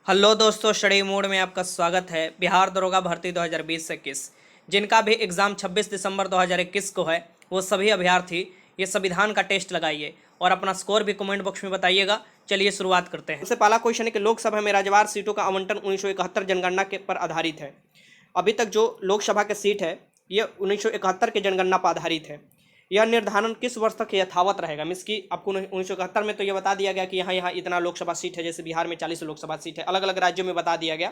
Hello दोस्तों, study mode में आपका स्वागत है। बिहार दरोगा भर्ती 2020-21 जिनका भी एग्ज़ाम 26 दिसंबर 2021 को है, वो सभी अभ्यर्थी ये संविधान का टेस्ट लगाइए और अपना स्कोर भी कमेंट बॉक्स में बताइएगा। चलिए शुरुआत करते हैं। सबसे पहला क्वेश्चन है कि लोकसभा में राज्यवार सीटों का आवंटन 1971 जनगणना के पर आधारित है। अभी तक जो लोकसभा के सीट है ये 1971 के जनगणना पर आधारित है। यह निर्धारण किस वर्ष तक यथावत रहेगा? मीन्स कि आपको 1971 में तो ये बता दिया गया कि यहाँ यहाँ इतना लोकसभा सीट है, जैसे बिहार में 40 लोकसभा सीट है, अलग अलग राज्यों में बता दिया गया।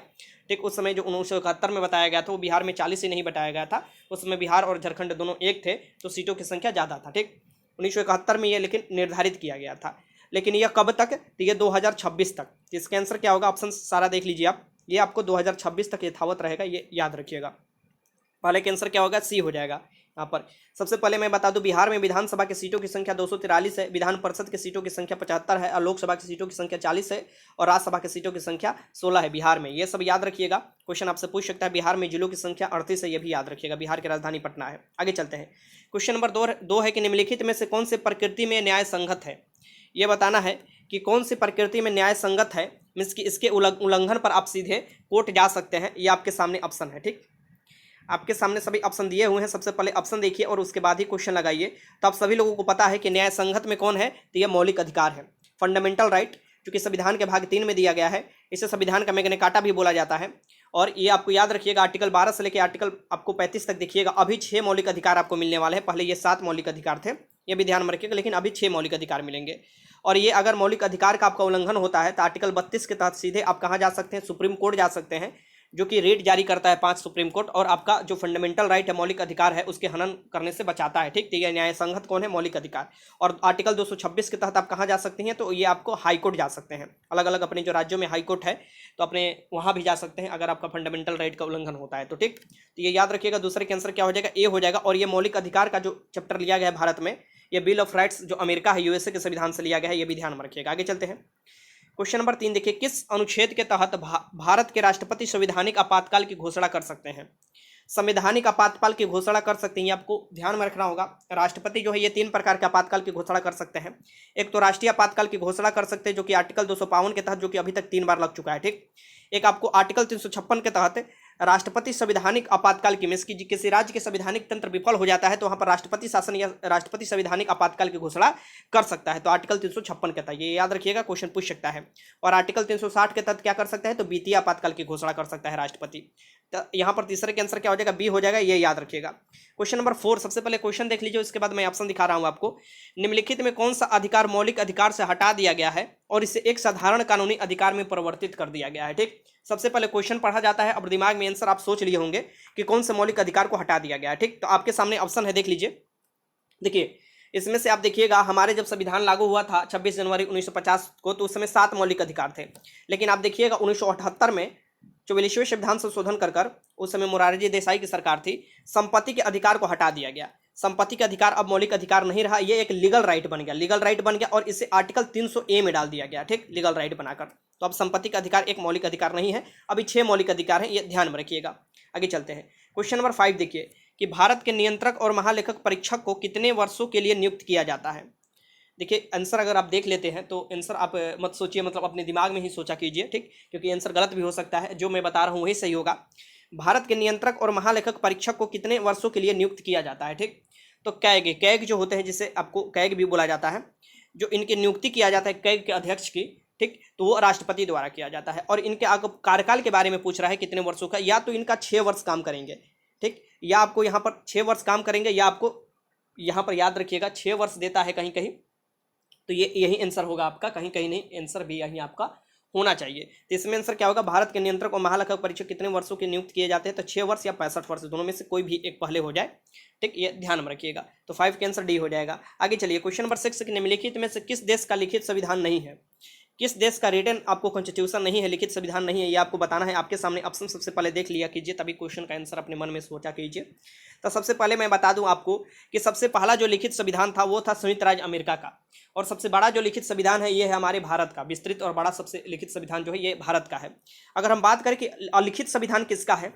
ठीक, उस समय जो 1971 में बताया गया था वो बिहार में 40 ही नहीं बताया गया था। उस समय बिहार और झारखंड दोनों एक थे, तो सीटों की संख्या ज़्यादा था। ठीक, 1971 में ये लेकिन निर्धारित किया गया था। लेकिन यह कब तक? तो ये 2026 तक। तो इसका आंसर क्या होगा? ऑप्शन सारा देख लीजिए आप, ये आपको 2026 तक यथावत रहेगा, ये याद रखिएगा। पहले का आंसर क्या होगा? सी हो जाएगा। यहाँ पर सबसे पहले मैं बता दूं, बिहार में विधानसभा की सीटों की संख्या 243 है, विधान परिषद की सीटों की संख्या 75 है और लोकसभा की सीटों की संख्या 40 है और राज्यसभा की सीटों की संख्या 16 है बिहार में। ये सब याद रखिएगा, क्वेश्चन आपसे पूछ सकता है। बिहार में जिलों की संख्या 38 है, ये भी याद रखिएगा। बिहार की राजधानी पटना है। आगे चलते हैं। क्वेश्चन नंबर दो है कि निम्नलिखित में से कौन से प्रकृति में न्याय संगत है? ये बताना है कि कौन सी प्रकृति में न्याय संगत है। मीन्स कि इसके उल्लंघन पर आप सीधे कोर्ट जा सकते हैं। ये आपके सामने ऑप्शन है। ठीक, आपके सामने सभी ऑप्शन दिए हुए हैं। सबसे पहले ऑप्शन देखिए और उसके बाद ही क्वेश्चन लगाइए। तो आप सभी लोगों को पता है कि न्याय संगत में कौन है? तो यह मौलिक अधिकार है, फंडामेंटल राइट, जो कि संविधान के भाग 3 में दिया गया है। इसे संविधान का मैग्ना कार्टा भी बोला जाता है। और ये आपको याद रखिएगा, आर्टिकल 12 से लेकर आर्टिकल आपको 35 तक देखिएगा। अभी 6 मौलिक अधिकार आपको मिलने वाले हैं। पहले ये 7 मौलिक अधिकार थे, ये भी ध्यान में रखिएगा, लेकिन अभी 6 मौलिक अधिकार मिलेंगे। और ये अगर मौलिक अधिकार का आपका उल्लंघन होता है तो आर्टिकल 32 के तहत सीधे आप कहाँ जा सकते हैं? सुप्रीम कोर्ट जा सकते हैं, जो कि रेट जारी करता है 5 सुप्रीम कोर्ट, और आपका जो फंडामेंटल राइट है, मौलिक अधिकार है, उसके हनन करने से बचाता है। ठीक, तो ये न्याय संगत कौन है? मौलिक अधिकार। और आर्टिकल 226 के तहत आप कहाँ जा सकते हैं? तो ये आपको हाई कोर्ट जा सकते हैं। अलग अलग अपने जो राज्यों में हाई कोर्ट है तो अपने वहाँ भी जा सकते हैं अगर आपका फंडामेंटल राइट का उल्लंघन होता है तो। ठीक, तो ये याद रखिएगा। दूसरे के आंसर क्या हो जाएगा? ए हो जाएगा। और ये मौलिक अधिकार का जो चैप्टर लिया गया है भारत में, ये बिल ऑफ राइट्स जो अमेरिका है, यूएसए के संविधान से लिया गया है, ये भी ध्यान में रखिएगा। आगे चलते हैं। क्वेश्चन नंबर 3 देखिए, किस अनुच्छेद के तहत भारत के राष्ट्रपति संवैधानिक आपातकाल की घोषणा कर सकते हैं? संवैधानिक आपातकाल की घोषणा कर सकते हैं, ये आपको ध्यान में रखना होगा। राष्ट्रपति जो है ये 3 प्रकार के आपातकाल की घोषणा कर सकते हैं। एक तो राष्ट्रीय आपातकाल की घोषणा कर सकते हैं, जो कि आर्टिकल 252 के तहत, जो कि अभी तक 3 बार लग चुका है। ठीक, एक आपको आर्टिकल 356 के तहत राष्ट्रपति संवैधानिक आपातकाल की, मीन्स की किसी राज्य के संवैधानिक तंत्र विफल हो जाता है तो वहां पर राष्ट्रपति शासन या राष्ट्रपति संवैधानिक आपातकाल की घोषणा कर सकता है। तो आर्टिकल 356 के तहत, ये याद रखिएगा, क्वेश्चन पूछ सकता है। और आर्टिकल 360 के तहत क्या कर सकता है? तो वित्तीय आपातकाल की घोषणा कर सकता है राष्ट्रपति। तो यहाँ पर तीसरे के आंसर क्या हो जाएगा? बी हो जाएगा, ये याद रखिएगा। क्वेश्चन नंबर 4, सबसे पहले क्वेश्चन देख लीजिए, उसके बाद मैं ऑप्शन दिखा रहा हूँ आपको। निम्नलिखित में कौन सा अधिकार मौलिक अधिकार से हटा दिया गया है और इसे एक साधारण कानूनी अधिकार में परिवर्तित कर दिया गया है? ठीक, सबसे पहले क्वेश्चन पढ़ा जाता है, अब दिमाग में आंसर आप सोच लिए होंगे कि कौन से मौलिक अधिकार को हटा दिया गया है। ठीक, तो आपके सामने ऑप्शन है, देख लीजिए। देखिए, इसमें से आप देखिएगा, हमारे जब संविधान लागू हुआ था 26 जनवरी 1950 को, तो उस समय 7 मौलिक अधिकार थे। लेकिन आप देखिएगा 1978 में 44वें संविधान संशोधन कर उस समय मोरारजी देसाई की सरकार थी, संपत्ति के अधिकार को हटा दिया गया। संपत्ति का अधिकार अब मौलिक अधिकार नहीं रहा, ये एक लीगल राइट बन गया। लीगल राइट बन गया और इसे आर्टिकल 300A में डाल दिया गया। ठीक, लीगल राइट बनाकर। तो अब संपत्ति का अधिकार एक मौलिक अधिकार नहीं है, अभी 6 मौलिक अधिकार हैं, ये ध्यान में रखिएगा। आगे चलते हैं। क्वेश्चन नंबर 5 देखिए कि भारत के नियंत्रक और महालेखक परीक्षक को कितने वर्षों के लिए नियुक्त किया जाता है? देखिए, आंसर अगर आप देख लेते हैं तो आंसर आप मत सोचिए, मतलब अपने दिमाग में ही सोचा कीजिए। ठीक, क्योंकि आंसर गलत भी हो सकता है, जो मैं बता रहा हूँ वही सही होगा। भारत के नियंत्रक और महालेखक परीक्षक को कितने वर्षों के लिए नियुक्त किया जाता है? ठीक, तो कैग जो होते हैं, जिसे आपको कैग भी बोला जाता है, जो इनकी नियुक्ति किया जाता है कैग के अध्यक्ष की। ठीक, तो वो राष्ट्रपति द्वारा किया जाता है। और इनके आगे कार्यकाल के बारे में पूछ रहा है कितने वर्षों का, या तो इनका 6 वर्ष काम करेंगे। ठीक, या आपको यहाँ पर 6 वर्ष काम करेंगे, या आपको यहाँ पर याद रखिएगा 6 वर्ष देता है कहीं कहीं, तो ये यही आंसर होगा आपका, कहीं कहीं नहीं, आंसर भी यही आपका होना चाहिए। तो इसमें आंसर क्या होगा? भारत के नियंत्रक और महालेखक परीक्षक कितने वर्षों के नियुक्त किए जाते हैं? तो 6 वर्ष या 65 वर्ष, दोनों में से कोई भी एक पहले हो जाए। ठीक, ये ध्यान में रखिएगा। तो 5 के आंसर डी हो जाएगा। आगे चलिए, क्वेश्चन नंबर 6, निम्नलिखित में से किस देश का लिखित संविधान नहीं है? किस देश का रिटन आपको कॉन्स्टिट्यूशन नहीं है, लिखित संविधान नहीं है, ये आपको बताना है। आपके सामने ऑप्शन सबसे पहले देख लिया कीजिए, तभी क्वेश्चन का आंसर अपने मन में सोचा कीजिए। तो सबसे पहले मैं बता दूं आपको कि सबसे पहला जो लिखित संविधान था वो था संयुक्त राज्य अमेरिका का, और सबसे बड़ा जो लिखित संविधान है ये है हमारे भारत का। विस्तृत और बड़ा सबसे लिखित संविधान जो है ये भारत का है। अगर हम बात करें कि अलिखित संविधान किसका है,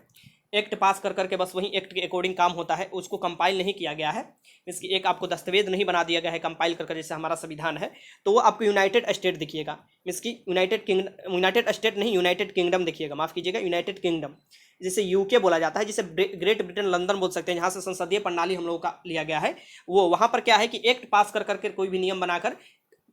एक्ट पास कर करके बस वही एक्ट के अकॉर्डिंग काम होता है, उसको कंपाइल नहीं किया गया है, इसकी एक आपको दस्तावेज नहीं बना दिया गया है कंपाइल करके, जैसे हमारा संविधान है। तो वो आपको यूनाइटेड स्टेट दिखिएगा, इसकी यूनाइटेड स्टेट नहीं, यूनाइटेड किंगडम देखिएगा, माफ कीजिएगा, यूनाइटेड किंगडम, जिसे यूके बोला जाता है, जिसे ग्रेट ब्रिटेन लंदन बोल सकते हैं, जहाँ से संसदीय प्रणाली हम लोगों का लिया गया है। वो वहाँ पर क्या है कि एक्ट पास कर करके कोई भी नियम बनाकर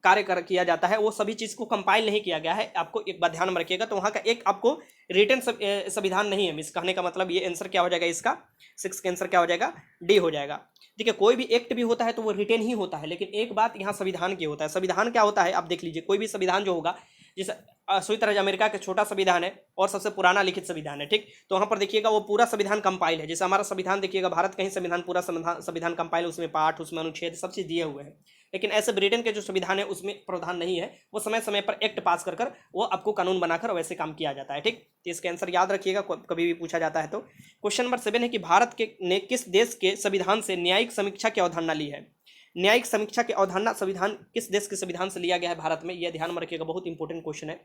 किया जाता है, वो सभी चीज़ को कंपाइल नहीं किया गया है, आपको एक बात ध्यान में रखिएगा। तो वहाँ का एक आपको रिटन संविधान नहीं है। मिस कहने का मतलब ये आंसर क्या हो जाएगा, इसका 6 का आंसर क्या हो जाएगा, डी हो जाएगा। ठीक है, कोई भी एक्ट भी होता है तो वो रिटेन ही होता है, लेकिन एक बात यहाँ संविधान की होता है। संविधान क्या होता है आप देख लीजिए, कोई भी संविधान जो होगा, जैसे संयुक्त राज्य अमेरिका का छोटा संविधान है और सबसे पुराना लिखित संविधान है, ठीक, तो वहाँ पर देखिएगा वो पूरा संविधान कंपाइल है। जैसे हमारा संविधान देखिएगा, भारत का ही संविधान पूरा संविधान कंपाइल, उसमें पाठ, उसमें अनुच्छेद सब चीज़ दिए हुए हैं। लेकिन ऐसे ब्रिटेन के जो संविधान है उसमें प्रावधान नहीं है, वो समय समय पर एक्ट पास कर कर वो आपको कानून बनाकर वैसे काम किया जाता है। ठीक, तो इसका आंसर याद रखिएगा, कभी भी पूछा जाता है तो। क्वेश्चन नंबर 7 है कि भारत के ने किस देश के संविधान से न्यायिक समीक्षा की अवधारणा ली है। न्यायिक समीक्षा की अवधारणा संविधान किस देश के संविधान से लिया गया है भारत में, यह ध्यान में रखिएगा, बहुत इंपॉर्टेंट क्वेश्चन है।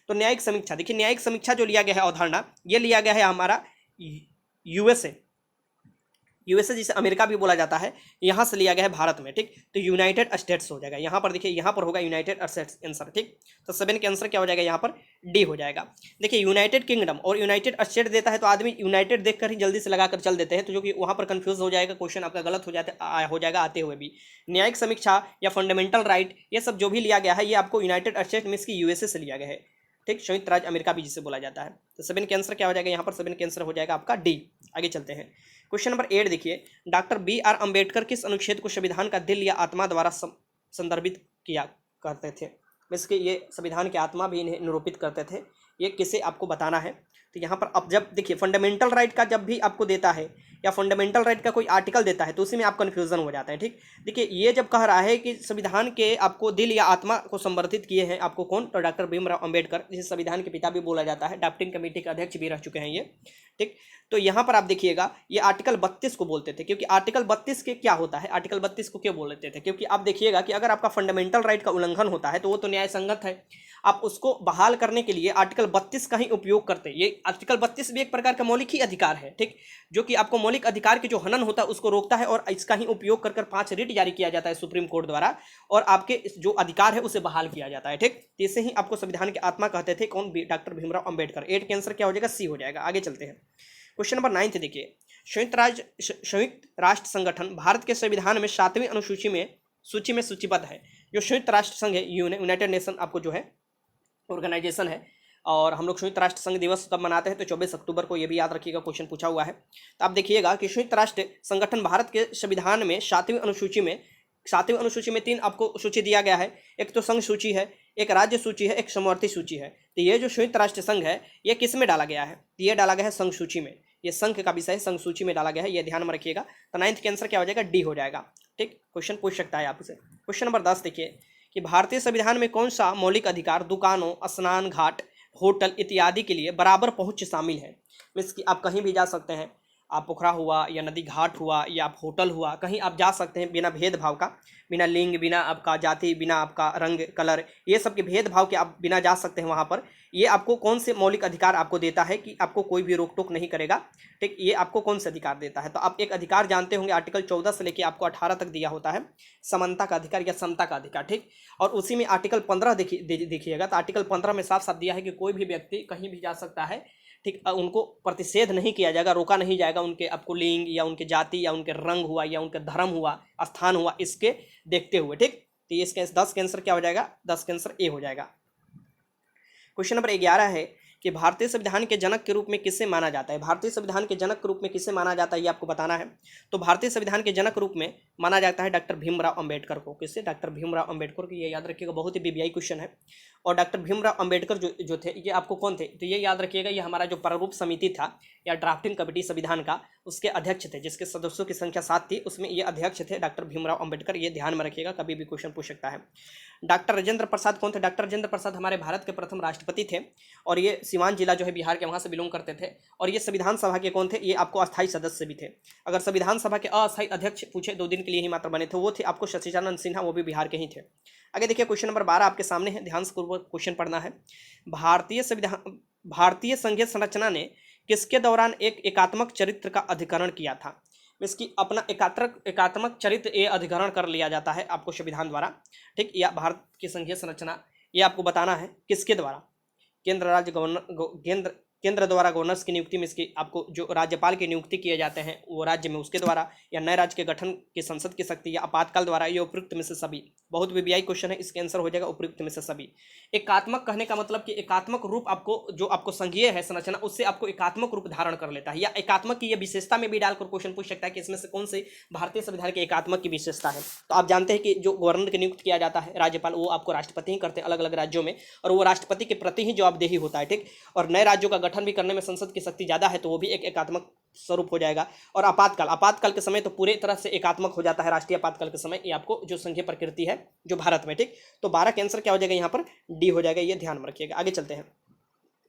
तो न्यायिक समीक्षा, देखिए न्यायिक समीक्षा जो लिया गया है अवधारणा, ये लिया गया है हमारा यूएसए जिसे अमेरिका भी बोला जाता है, यहाँ से लिया गया है भारत में। ठीक, तो यूनाइटेड स्टेट्स हो जाएगा, यहाँ पर देखिए, यहाँ पर होगा यूनाइटेड स्टेट्स आंसर। ठीक, तो 7 के आंसर क्या हो जाएगा, यहाँ पर डी हो जाएगा। देखिए यूनाइटेड किंगडम और यूनाइटेड स्टेट देता है तो आदमी यूनाइटेड देखकर ही जल्दी से लगाकर चल देते हैं, तो जो कि वहाँ पर कंफ्यूज हो जाएगा, क्वेश्चन आपका गलत हो जाएगा आते हुए भी। न्यायिक समीक्षा या फंडामेंटल राइट, ये सब जो भी लिया गया है, ये आपको यूनाइटेड स्टेट में इसकी यूएसए से लिया गया है। ठीक, संयुक्त राज्य अमेरिका भी जिसे बोला जाता है। तो 7 के आंसर क्या हो जाएगा, यहाँ पर 7 के आंसर हो जाएगा आपका डी। आगे चलते हैं, क्वेश्चन नंबर 8 देखिए, डॉक्टर BR अम्बेडकर किस अनुच्छेद को संविधान का दिल या आत्मा द्वारा संदर्भित किया करते थे। इसके ये संविधान की आत्मा भी इन्हें निरूपित करते थे, ये किसे आपको बताना है। तो यहाँ पर अब जब देखिए फंडामेंटल राइट का जब भी आपको देता है या फंडामेंटल राइट का कोई आर्टिकल देता है तो उसी में आप कन्फ्यूजन हो जाता है। ठीक, देखिए ये जब कह रहा है कि संविधान के आपको दिल या आत्मा को संवर्धित किए हैं आपको कौन, तो डॉक्टर भीमराव अम्बेडकर, जिसे संविधान के पिता भी बोला जाता है, ड्राफ्टिंग कमेटी के अध्यक्ष भी रह चुके हैं ये। ठीक, तो यहाँ पर आप देखिएगा ये आर्टिकल 32 को बोलते थे, क्योंकि आर्टिकल 32 के क्या होता है, आर्टिकल 32 को क्यों बोलते थे, क्योंकि आप देखिएगा कि अगर आपका फंडामेंटल राइट का उल्लंघन होता है तो वो तो न्याय संगत है, आप उसको बहाल करने के लिए आर्टिकल 32 का ही उपयोग करते हैं। ये आर्टिकल 32 भी एक प्रकार का मौलिक ही अधिकार है, ठीक, जो कि आपको मौलिक अधिकार के जो हनन होता है उसको रोकता है, और इसका ही उपयोग कर 5 रिट जारी किया जाता है सुप्रीम कोर्ट द्वारा, और आपके जो अधिकार है उसे बहाल किया जाता है। ठीक, इसे ही आपको संविधान की आत्मा कहते थे कौन, डॉक्टर भीमराव अम्बेडकर। 8 के आंसर क्या हो जाएगा, सी हो जाएगा। आगे चलते हैं, क्वेश्चन नंबर 9 देखिए, संयुक्त राष्ट्र संगठन भारत के संविधान में 7वीं अनुसूची में सूचीबद्ध है। जो संयुक्त राष्ट्र संघ है, यूनाइटेड नेशन आपको जो है ऑर्गेनाइजेशन है, और हम लोग संयुक्त राष्ट्र संघ दिवस तब मनाते हैं तो 24 अक्टूबर को, ये भी याद रखिएगा, क्वेश्चन पूछा हुआ है। तो आप देखिएगा कि संयुक्त राष्ट्र संगठन भारत के संविधान में 7वीं अनुसूची में 3 आपको सूची दिया गया है। एक तो संघ सूची है, एक राज्य सूची है, एक समवर्ती सूची है। तो ये जो संयुक्त राष्ट्र संघ है ये किस में डाला गया है, ये डाला गया है संघ सूची में, ये संघ का विषय संघ सूची में डाला गया है, ये ध्यान में रखिएगा। तो 9th के आंसर क्या हो जाएगा, डी हो जाएगा। ठीक, क्वेश्चन पूछ सकता है आपसे। क्वेश्चन नंबर 10 देखिए कि भारतीय संविधान में कौन सा मौलिक अधिकार दुकानों, स्नान घाट, होटल इत्यादि के लिए बराबर पहुंच शामिल है। मीन्स कि आप कहीं भी जा सकते हैं, आप पोखरा हुआ या नदी घाट हुआ या आप होटल हुआ, कहीं आप जा सकते हैं बिना भेदभाव का, बिना लिंग, बिना आपका जाति, बिना आपका रंग कलर, ये सब के भेदभाव के आप बिना जा सकते हैं वहाँ पर। ये आपको कौन से मौलिक अधिकार आपको देता है कि आपको कोई भी रोक टोक नहीं करेगा। ठीक, ये आपको कौन से अधिकार देता है, तो आप एक अधिकार जानते होंगे, आर्टिकल 14 से लेकर आपको 18 तक दिया होता है, समानता का अधिकार या समता का अधिकार। ठीक, और उसी में आर्टिकल 15 देखिएगा, तो आर्टिकल 15 में साफ साफ दिया है कि कोई भी व्यक्ति कहीं भी जा सकता है। ठीक, उनको प्रतिषेध नहीं किया जाएगा, रोका नहीं जाएगा उनके आपको लिंग या उनके जाति या उनके रंग हुआ या उनके धर्म हुआ, स्थान हुआ, इसके देखते हुए। ठीक, तो ये इसके 10 के आंसर क्या हो जाएगा, 10 के आंसर ए हो जाएगा। क्वेश्चन नंबर 11 है कि भारतीय संविधान के जनक के रूप में किसे माना जाता है। भारतीय संविधान के जनक के रूप में किसे माना जाता है ये आपको बताना है। तो भारतीय संविधान के जनक रूप में माना जाता है डॉक्टर भीमराव अम्बेडकर को। किससे, डॉक्टर भीमराव अम्बेडकर को, ये याद रखिएगा, बहुत ही बीबीआई क्वेश्चन है। और डॉक्टर भीमराव अम्बेडकर जो थे ये आपको कौन थे, तो ये याद रखिएगा, ये हमारा जो प्रारूप समिति था या ड्राफ्टिंग कमेटी संविधान का, उसके अध्यक्ष थे, जिसके सदस्यों की संख्या 7 थी, उसमें ये अध्यक्ष थे डॉक्टर भीमराव अम्बेडकर। ये ध्यान में रखिएगा, कभी भी क्वेश्चन पूछ सकता है। डॉक्टर राजेंद्र प्रसाद कौन थे, डॉक्टर राजेंद्र प्रसाद हमारे भारत के प्रथम राष्ट्रपति थे, और ये सिवान जिला जो है बिहार के, वहाँ से बिलोंग करते थे। और ये संविधान सभा के कौन थे, ये आपको अस्थायी सदस्य भी थे। अगर संविधान सभा के अस्थायी अध्यक्ष पूछे 2 दिन के लिए ही मात्र बने थे, वो थे आपको सच्चिदानंद सिन्हा, वो भी बिहार के ही थे। आगे देखिए, क्वेश्चन नंबर 12 आपके सामने है, ध्यान से क्वेश्चन पढ़ना है। भारतीय संघीय संरचना ने किसके दौरान एक एकात्मक चरित्र का अधिकरण किया था। इसकी अपना एकात्मक चरित्र ये अधिकरण कर लिया जाता है आपको संविधान द्वारा, ठीक। या भारत की संघीय संरचना ये आपको बताना है किसके द्वारा, केंद्र राज्य गवर्नर केंद्र द्वारा गवर्नर्स की नियुक्ति में इसकी आपको जो राज्यपाल की नियुक्ति किए जाते हैं वो राज्य में उसके द्वारा, या नए राज्य के गठन की संसद की शक्ति, या आपातकाल द्वारा, ये उपयुक्त में से सभी। बहुत वीवीआई क्वेश्चन है, इसके आंसर हो जाएगा उपयुक्त में से सभी। एकात्मक कहने का मतलब कि एकात्मक रूप आपको जो आपको संघीय है संरचना उससे आपको एकात्मक रूप धारण कर लेता है, या एकात्मक की ये विशेषता में भी डालकर क्वेश्चन पूछ सकता है कि इसमें से कौन से भारतीय संविधान के एकात्मक की विशेषता है। तो आप जानते हैं कि जो गवर्नर की नियुक्त किया जाता है राज्यपाल, वो आपको राष्ट्रपति ही करते हैं अलग अलग राज्यों में, और वो राष्ट्रपति के प्रति ही जवाबदेही होता है, ठीक। और नए राज्यों का गठन भी करने में संसद की शक्ति ज्यादा है तो वो भी एक एकात्मक स्वरूप हो जाएगा। और आपातकाल के समय तो पूरे तरह से एकात्मक हो जाता है राष्ट्रीय आपातकाल के समय, ये आपको जो संघीय प्रकृति है जो भारत में, ठीक। तो 12 का आंसर क्या हो जाएगा यहाँ पर, डी हो जाएगा, ये ध्यान में रखिएगा। आगे चलते हैं,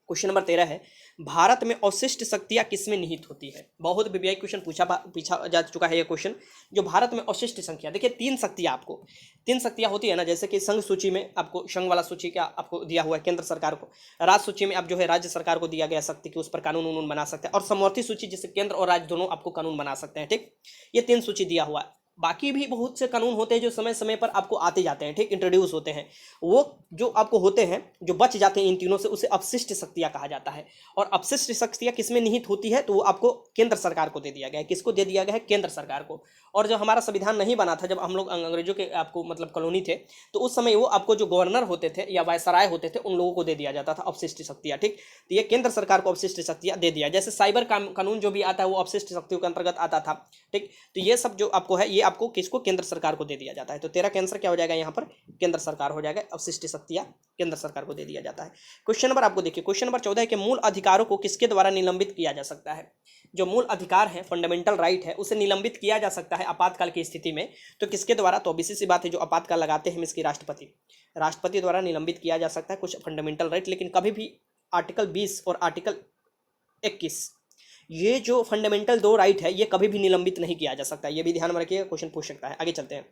क्वेश्चन नंबर 13 है, भारत में अवशिष्ट शक्तियां किसमें निहित होती है। बहुत वीवीआई क्वेश्चन पूछा जा चुका है ये क्वेश्चन। जो भारत में अवशिष्ट संख्या, देखिए तीन शक्तियां होती है ना, जैसे कि संघ सूची में आपको संघ वाला सूची क्या आपको दिया हुआ है केंद्र सरकार को, राज्य सूची में आप जो है राज्य सरकार को दिया गया शक्ति कि उस पर कानून बना सकते हैं, और समवर्ती सूची जिससे केंद्र और राज्य दोनों आपको कानून बना सकते हैं, ठीक। ये 3 सूची दिया हुआ है। बाकी भी बहुत से कानून होते हैं जो समय समय पर आपको आते जाते हैं, ठीक, इंट्रोड्यूस होते हैं। वो जो आपको होते हैं जो बच जाते हैं इन तीनों से, उसे अपशिष्ट शक्तियां कहा जाता है। और अपशिष्ट शक्तियां किसमें निहित होती है, तो वो आपको केंद्र सरकार को दे दिया गया है। किसको दे दिया गया है, केंद्र सरकार को। और जब हमारा संविधान नहीं बना था, जब हम लोग अंग्रेजों के आपको मतलब कॉलोनी थे, तो उस समय वो आपको जो गवर्नर होते थे या वायसराय होते थे उन लोगों को दे दिया जाता था अपशिष्ट शक्तियां, ठीक। तो ये केंद्र सरकार को अपशिष्ट शक्तियां दे दिया। जैसे साइबर कानून जो भी आता है वो अपशिष्ट शक्तियों के अंतर्गत आता था, ठीक। तो ये सब जो आपको है ये आपको किसको, केंद्र सरकार को दे दिया जाता है। तो 13 का आंसर क्या हो जाएगा यहाँ पर, केंद्र सरकार हो जाएगा। अवशिष्ट शक्तियां केंद्र सरकार को दे दिया जाता है। क्वेश्चन नंबर आपको देखिए, क्वेश्चन नंबर 14 है कि मूल अधिकारों को किसके द्वारा निलंबित किया जा सकता है। जो मूल अधिकार है, फंडामेंटल राइट है, उसे निलंबित किया जा सकता है आपातकाल की स्थिति में। तो किसके द्वारा, तो ऑब्वियस सी बात है जो आपातकाल लगाते हैं इसकी राष्ट्रपति द्वारा निलंबित किया जा सकता है कुछ फंडामेंटल राइट। लेकिन कभी भी आर्टिकल 20 और आर्टिकल 21 ये जो फंडामेंटल 2 राइट है ये कभी भी निलंबित नहीं किया जा सकता, ये भी ध्यान में रखिएगा, क्वेश्चन पूछ सकता है। आगे चलते हैं,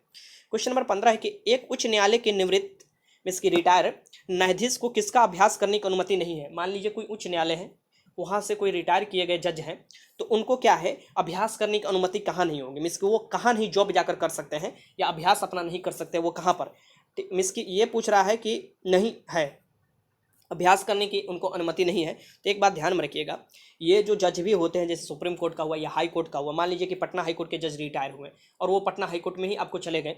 क्वेश्चन नंबर 15 है कि एक उच्च न्यायालय के निवृत्त इसकी रिटायर न्यायाधीश को किसका अभ्यास करने की अनुमति नहीं है। मान लीजिए कोई उच्च न्यायालय है, वहाँ से कोई रिटायर किए गए जज हैं, तो उनको क्या है, अभ्यास करने की अनुमति कहाँ नहीं होगी, मीन्स कि वो कहाँ नहीं जॉब जाकर कर सकते हैं या अभ्यास अपना नहीं कर सकते, वो कहाँ पर, मीन्स कि ये पूछ रहा है कि नहीं है, अभ्यास करने की उनको अनुमति नहीं है। तो एक बात ध्यान में रखिएगा, ये जो जज भी होते हैं जैसे सुप्रीम कोर्ट का हुआ या हाई कोर्ट का हुआ, मान लीजिए कि पटना हाई कोर्ट के जज रिटायर हुए और वो पटना हाई कोर्ट में ही आपको चले गए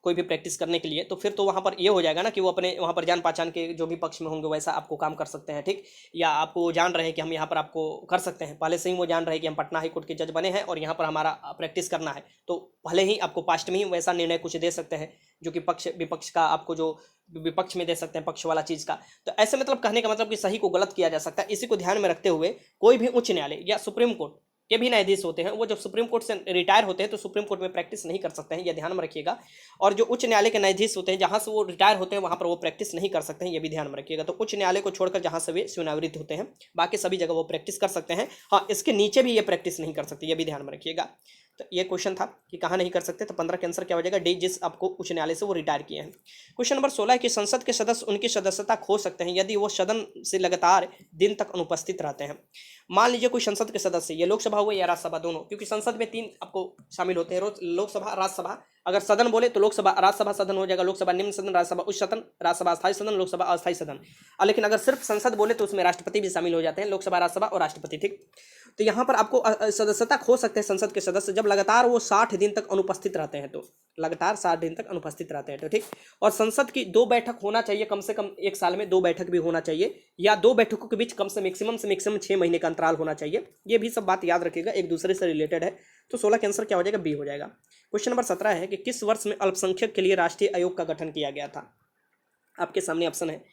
कोई भी प्रैक्टिस करने के लिए, तो फिर तो वहाँ पर ये हो जाएगा ना कि वो अपने वहाँ पर जान पहचान के जो भी पक्ष में होंगे वैसा आपको काम कर सकते हैं, ठीक। या आपको वो जान रहे हैं कि हम यहाँ पर आपको कर सकते हैं, पहले से ही वो जान रहे हैं कि हम पटना हाई कोर्ट के जज बने हैं और यहाँ पर हमारा प्रैक्टिस करना है, तो भले ही आपको पास्ट में ही वैसा निर्णय कुछ दे सकते हैं जो कि पक्ष विपक्ष का आपको जो विपक्ष में दे सकते हैं पक्ष वाला चीज़ का। तो ऐसे मतलब कहने का मतलब कि सही को गलत किया जा सकता है। इसी को ध्यान में रखते हुए कोई भी उच्च न्यायालय या सुप्रीम कोर्ट के भी न्यायाधीश होते हैं, वो जब सुप्रीम कोर्ट से रिटायर होते हैं तो सुप्रीम कोर्ट में प्रैक्टिस नहीं कर सकते हैं, ये ध्यान में रखिएगा। और जो उच्च न्यायालय के न्यायाधीश होते हैं जहाँ से वो रिटायर होते हैं वहाँ पर वो प्रैक्टिस नहीं कर सकते हैं, ये भी ध्यान में रखिएगा। तो उच्च न्यायालय को छोड़कर जहाँ से वे सेवानिवृत्त होते हैं बाकी सभी जगह वो प्रैक्टिस कर सकते हैं। हाँ, इसके नीचे भी ये प्रैक्टिस नहीं कर सकते, ये भी ध्यान में रखिएगा। तो ये क्वेश्चन था कि कहाँ नहीं कर सकते, तो 15 का आंसर क्या हो जाएगा, डी, जिस आपको उच्च न्यायालय से वो रिटायर किए हैं। क्वेश्चन नंबर 16 है कि संसद के सदस्य उनकी सदस्यता खो सकते हैं यदि वो सदन से लगातार दिन तक अनुपस्थित रहते हैं। मान लीजिए कोई संसद के सदस्य, ये लोकसभा हुआ या राज्यसभा दोनों, क्योंकि संसद में 3 आपको शामिल होते हैं, लोकसभा राज्यसभा। अगर सदन बोले तो लोकसभा राज्यसभा सदन हो जाएगा, लोकसभा निम्न सदन, राज्यसभा उच्च सदन, राज्यसभा अस्थायी सदन, लोकसभा अस्थायी सदन। लेकिन अगर सिर्फ संसद बोले तो उसमें राष्ट्रपति भी शामिल हो जाते हैं, लोकसभा राज्यसभा और राष्ट्रपति, ठीक। तो यहाँ पर आपको सदस्यता खो सकते हैं संसद के सदस्य जब लगातार वो 60 दिन तक अनुपस्थित रहते हैं, तो लगातार 60 दिन तक अनुपस्थित रहते हैं, तो ठीक। और संसद की 2 बैठक होना चाहिए, कम से कम 1 साल में 2 बैठक भी होना चाहिए, या 2 बैठकों के बीच कम से मैक्सिमम 6 महीने का अंतराल होना चाहिए। ये भी सब बात याद रखिएगा, एक दूसरे से रिलेटेड है। तो 16 का आंसर क्या हो जाएगा, बी हो जाएगा। क्वेश्चन नंबर 17 है कि किस वर्ष में अल्पसंख्यक के लिए राष्ट्रीय आयोग का गठन किया गया था। आपके सामने ऑप्शन है,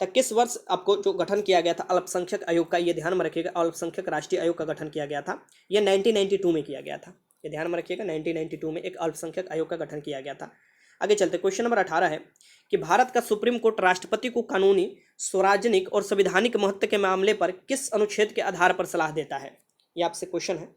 तो किस वर्ष आपको जो गठन किया गया था अल्पसंख्यक आयोग का, ये ध्यान में रखिएगा, अल्पसंख्यक राष्ट्रीय आयोग का गठन किया गया था, ये 1992 में किया गया था, ये ध्यान में रखिएगा, 1992 में एक अल्पसंख्यक आयोग का गठन किया गया था। आगे चलते, क्वेश्चन नंबर 18 है कि भारत का सुप्रीम कोर्ट राष्ट्रपति को कानूनी, सार्वजनिक और संवैधानिक महत्व के मामले पर किस अनुच्छेद के आधार पर सलाह देता है। ये आपसे क्वेश्चन है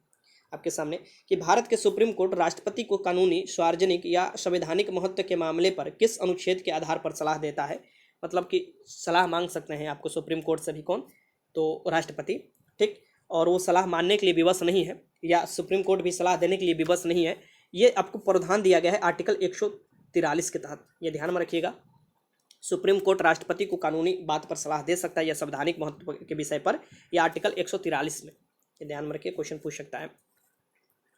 आपके सामने कि भारत के सुप्रीम कोर्ट राष्ट्रपति को कानूनी, सार्वजनिक या संवैधानिक महत्व के मामले पर किस अनुच्छेद के आधार पर सलाह देता है। मतलब कि सलाह मांग सकते हैं आपको सुप्रीम कोर्ट से भी, कौन, तो राष्ट्रपति, ठीक। और वो सलाह मानने के लिए विवश नहीं है, या सुप्रीम कोर्ट भी सलाह देने के लिए विवश नहीं है। ये आपको प्रावधान दिया गया है आर्टिकल 143 के तहत, ये ध्यान में रखिएगा। सुप्रीम कोर्ट राष्ट्रपति को कानूनी बात पर सलाह दे सकता है या संवैधानिक महत्व के विषय पर, यह आर्टिकल 143 में, ये ध्यान में रखिए, क्वेश्चन पूछ सकता है।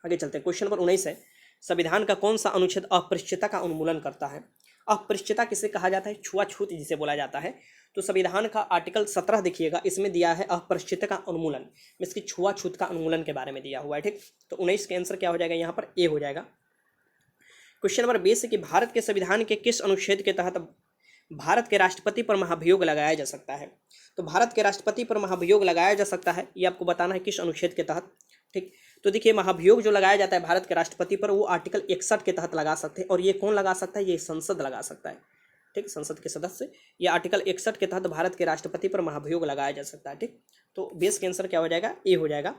आगे चलते हैं, क्वेश्चन नंबर 19 है, संविधान का कौन सा अनुच्छेद अस्पृश्यता का उन्मूलन करता है? अस्पृश्यता किसे कहा जाता है? छुआछूत जिसे बोला जाता है। तो संविधान का आर्टिकल 17 देखिएगा, इसमें दिया है अस्पृश्यता का उन्मूलन, इसकी छुआछूत का उन्मूलन के बारे में दिया हुआ है, ठीक। तो 19 का आंसर क्या हो जाएगा यहाँ पर? ए हो जाएगा। क्वेश्चन नंबर 20 है कि भारत के संविधान के किस अनुच्छेद के तहत भारत के राष्ट्रपति पर महाभियोग लगाया जा सकता है? तो भारत के राष्ट्रपति पर महाभियोग लगाया जा सकता है, ये आपको बताना है किस अनुच्छेद के तहत, ठीक। तो देखिए, महाभियोग जो लगाया जाता है भारत के राष्ट्रपति पर, वो आर्टिकल 61 के तहत लगा सकते हैं, और ये कौन लगा सकता है? ये संसद लगा सकता है, ठीक, संसद के सदस्य। ये आर्टिकल 61 के तहत भारत के राष्ट्रपति पर महाभियोग लगाया जा सकता है, ठीक। तो 20 का आंसर क्या हो जाएगा? ए हो जाएगा,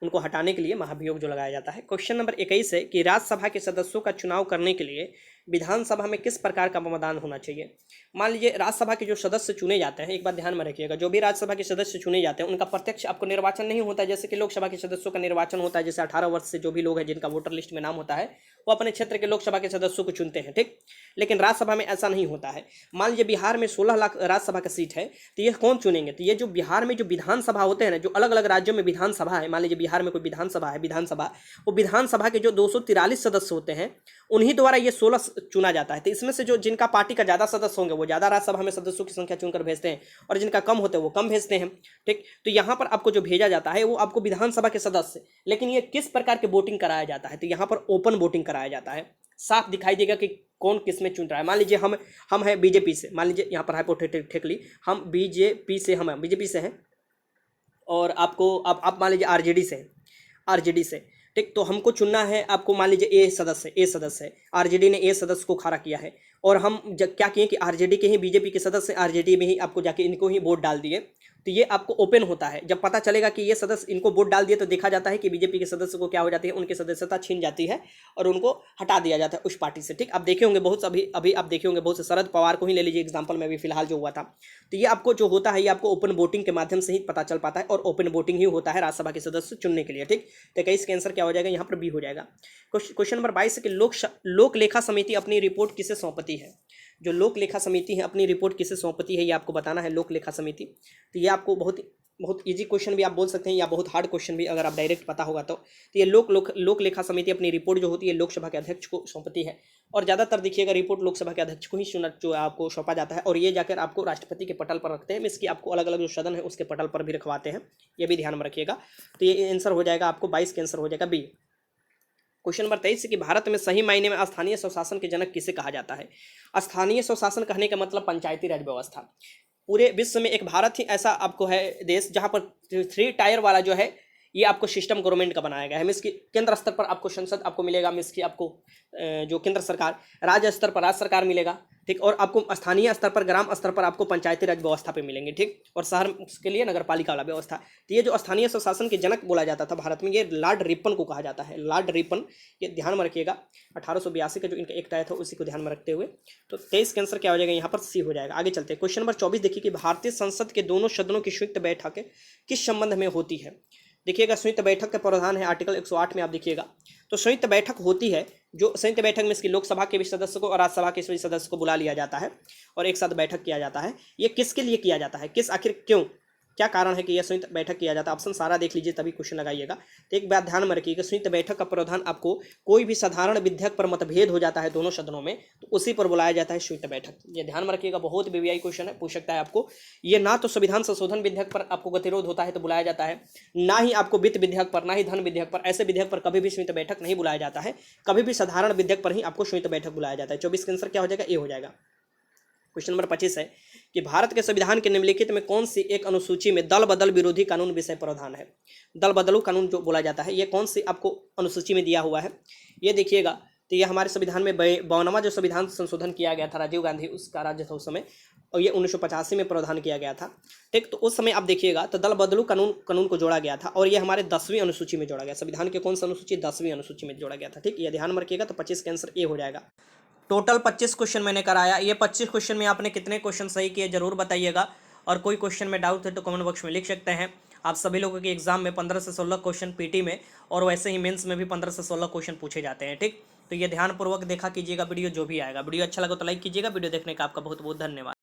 उनको हटाने के लिए महाभियोग जो लगाया जाता है। क्वेश्चन नंबर 21 है कि राज्यसभा के सदस्यों का चुनाव करने के लिए विधानसभा में किस प्रकार का मतदान होना चाहिए? मान लीजिए राज्यसभा के जो सदस्य चुने जाते हैं, एक बात ध्यान में रखिएगा, जो भी राज्यसभा के सदस्य चुने जाते हैं उनका प्रत्यक्ष आपको निर्वाचन नहीं होता है, जैसे कि लोकसभा के सदस्यों का निर्वाचन होता है। जैसे 18 वर्ष से जो भी लोग हैं जिनका वोटर लिस्ट में नाम होता है, वो अपने क्षेत्र के लोकसभा के सदस्यों को चुनते हैं, ठीक। लेकिन राज्यसभा में ऐसा नहीं होता है। मान लीजिए बिहार में 16 लाख राज्यसभा का सीट है, तो ये कौन चुनेंगे? तो ये जो बिहार में जो विधानसभा होते हैं ना, जो अलग अलग राज्यों में विधानसभा है, मान लीजिए बिहार में कोई विधानसभा है, वो विधानसभा के जो 243 सदस्य होते हैं, उन्हीं द्वारा ये 16 चुना जाता है। तो इसमें से जो जिनका पार्टी का ज़्यादा सदस्य होंगे वो ज़्यादा राज्यसभा में सदस्यों की संख्या चुनकर भेजते हैं, और जिनका कम होते हैं वो कम भेजते हैं, ठीक। तो यहाँ पर आपको जो भेजा जाता है वो आपको विधानसभा के सदस्य, लेकिन ये किस प्रकार के वोटिंग कराया जाता है? तो यहाँ पर ओपन वोटिंग कराया जाता है, साफ दिखाई देगा कि कौन किस में चुन रहा है। मान लीजिए हम हैं बीजेपी से, मान लीजिए यहाँ पर हाइपोथेटिकली हम बीजेपी से हैं, और आपको आप मान लीजिए आरजेडी से, ठीक। तो हमको चुनना है, आपको मान लीजिए ए सदस्य है, आरजेडी ने ए सदस्य को खड़ा किया है, और हम क्या किए कि आरजेडी के ही बीजेपी के सदस्य, आरजेडी में ही आपको जाके इनको ही वोट डाल दिए। तो ये आपको ओपन होता है, जब पता चलेगा कि ये सदस्य इनको वोट डाल दिए, तो देखा जाता है कि बीजेपी के सदस्य को क्या हो जाती है, उनकी सदस्यता छीन जाती है और उनको हटा दिया जाता है उस पार्टी से, ठीक। आप देखे होंगे बहुत अभी आप देखे होंगे बहुत से, शरद पवार को ही ले लीजिए एग्जाम्पल में, अभी फिलहाल जो हुआ था। तो ये आपको जो होता है, ये आपको ओपन वोटिंग के माध्यम से ही पता चल पाता है, और ओपन वोटिंग ही होता है राज्यसभा के सदस्य चुनने के लिए, ठीक। तो 21 का आंसर क्या हो जाएगा? यहाँ पर बी हो जाएगा। क्वेश्चन नंबर 22 है कि लोक लेखा समिति अपनी रिपोर्ट किसे सौंपती है? जो लोक लेखा समिति है अपनी रिपोर्ट किसे सौंपती है, ये आपको बताना है, लोक लेखा समिति। तो ये आपको बहुत इजी क्वेश्चन भी आप बोल सकते हैं, या बहुत हार्ड क्वेश्चन भी अगर आप डायरेक्ट पता होगा तो। ये लोक लेखा समिति अपनी रिपोर्ट जो होती है लोकसभा के अध्यक्ष को सौंपती है, और ज़्यादातर देखिएगा रिपोर्ट लोकसभा के अध्यक्ष को ही जो आपको सौंपा जाता है, और ये जाकर आपको राष्ट्रपति के पटल पर रखते हैं। इसकी आपको अलग अलग जो सदन है उसके पटल पर भी रखवाते हैं, ये भी ध्यान में रखिएगा। तो ये आंसर हो जाएगा आपको 22 का आंसर हो जाएगा बी। क्वेश्चन नंबर 23 कि भारत में सही मायने में स्थानीय स्वशासन के जनक किसे कहा जाता है? स्थानीय स्वशासन कहने का मतलब पंचायती राज व्यवस्था। पूरे विश्व में एक भारत ही ऐसा आपको है देश जहां पर 3 टायर वाला जो है ये आपको सिस्टम गवर्नमेंट का बनाया गया है। इसकी केंद्र स्तर पर आपको संसद आपको मिलेगा, इसकी आपको जो केंद्र सरकार, राज्य स्तर पर राज्य सरकार मिलेगा, ठीक। और आपको स्थानीय स्तर पर, ग्राम स्तर पर आपको पंचायती राज व्यवस्था पे मिलेंगे, ठीक। और शहर के लिए नगर पालिका वाला व्यवस्था। तो ये जो स्थानीय स्वशासन के जनक बोला जाता था भारत में, ये लॉर्ड रिपन को कहा जाता है, लॉर्ड रिपन, ये ध्यान में रखिएगा। 1882 का जो इनका एक्ट आया था उसी को ध्यान में रखते हुए। तो 23 का आंसर क्या हो जाएगा? यहाँ पर सी हो जाएगा। आगे चलते हैं, क्वेश्चन नंबर 24 देखिए कि भारतीय संसद के दोनों सदनों की संयुक्त बैठक किस संबंध में होती है? देखिएगा, संयुक्त बैठक का प्रावधान है आर्टिकल 108 में, आप देखिएगा। तो संयुक्त बैठक होती है, जो संयुक्त बैठक में इसकी लोकसभा के भी सदस्य को और राज्यसभा के सभी सदस्य को बुला लिया जाता है और एक साथ बैठक किया जाता है। ये किसके लिए किया जाता है, आखिर क्यों, क्या कारण है कि यह संयुक्त बैठक किया जाता है? ऑप्शन सारा देख लीजिए तभी क्वेश्चन लगाइएगा। तो एक बात ध्यान में रखिएगा, संयुक्त बैठक का प्रावधान आपको कोई भी साधारण विधेयक पर मतभेद हो जाता है दोनों सदनों में, तो उसी पर बुलाया जाता है संयुक्त बैठक। ये ध्यान में रखिएगा, बहुत वीवीआई क्वेश्चन है, पूछ सकता है आपको। ये ना तो संविधान संशोधन विधेयक पर आपको गतिरोध होता है तो बुलाया जाता है, ना ही आपको वित्त विधेयक पर, ना ही धन विधेयक पर, ऐसे विधेयक पर कभी भी संयुक्त बैठक नहीं बुलाया जाता है। कभी भी साधारण विधेयक पर ही आपको संयुक्त बैठक बुलाया जाता है। 24 का आंसर क्या हो जाएगा? ए हो जाएगा। क्वेश्चन नंबर 25 है कि भारत के संविधान के निम्नलिखित में कौन सी एक अनुसूची में दल बदल विरोधी कानून विषय प्रावधान है? दल बदलू कानून जो बोला जाता है, ये कौन सी आपको अनुसूची में दिया हुआ है? ये देखिएगा, तो ये हमारे संविधान में 52वां जो संविधान संशोधन किया गया था, राजीव गांधी उसका राज्य था उस समय, और ये 1985 में प्रावधान किया गया था, ठीक। तो उस समय आप देखिएगा तो दल बदलू कानून को जोड़ा गया था, और ये हमारे 10वीं अनुसूची में जोड़ा गया। संविधान के कौन सा अनुसूची? 10वीं अनुसूची में जोड़ा गया था, ठीक। ये ध्यान में रखिएगा। तो 25 का आंसर ए हो जाएगा। टोटल 25 क्वेश्चन मैंने कराया। ये 25 क्वेश्चन में आपने कितने क्वेश्चन सही किए जरूर बताइएगा, और कोई क्वेश्चन में डाउट है तो कमेंट बॉक्स में लिख सकते हैं। आप सभी लोगों के एग्जाम में 15 से 16 क्वेश्चन पीटी में और वैसे ही मेंस में भी 15 से 16 क्वेश्चन पूछे जाते हैं। ठीक, तो ये ध्यानपूर्वक देखा कीजिएगा वीडियो जो भी आएगा। वीडियो अच्छा लगा तो लाइक कीजिएगा। वीडियो देखने का आपका बहुत बहुत धन्यवाद।